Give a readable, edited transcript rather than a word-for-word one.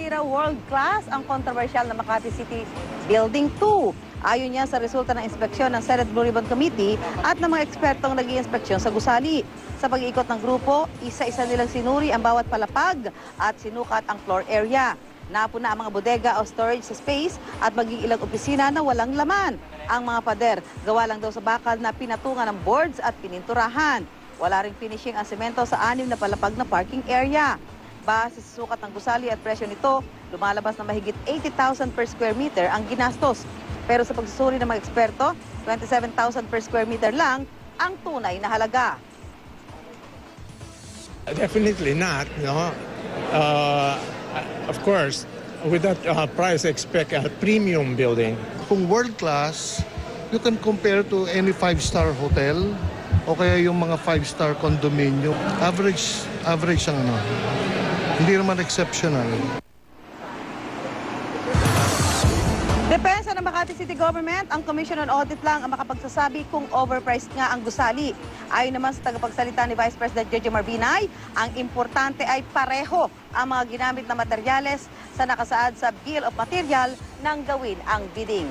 Hindi raw world class ang kontrobersyal na Makati City Building 2. Ayon niya sa resulta ng inspeksyon ng Senate Blue Ribbon Committee at ng mga ekspertong nag-iinspeksyon sa gusali. Sa pag-iikot ng grupo, isa-isa nilang sinuri ang bawat palapag at sinukat ang floor area. Napuna ang mga bodega o storage sa space at maging ilang opisina na walang laman. Ang mga pader, gawa lang daw sa bakal na pinatungan ng boards at pininturahan. Wala ring finishing ang semento sa 6 na palapag na parking area. Base sa sukat ng gusali at presyo nito, lumalabas na mahigit 80,000 per square meter ang ginastos. Pero sa pagsusuri ng mga eksperto, 27,000 per square meter lang ang tunay na halaga. Definitely not, no. Of course, with that price, expect a premium building. Kung world class, you can compare to any 5-star hotel o kaya yung mga 5-star condominium. Average ang ano. Hindi naman exceptional. Depensa ng Makati City Government, ang Commission on Audit lang ang makapagsasabi kung overpriced nga ang gusali. Ayon naman sa tagapagsalita ni Vice President Jojo Marbinay, ang importante ay pareho ang mga ginamit na materyales sa nakasaad sa Bill of Material nang gawin ang bidding.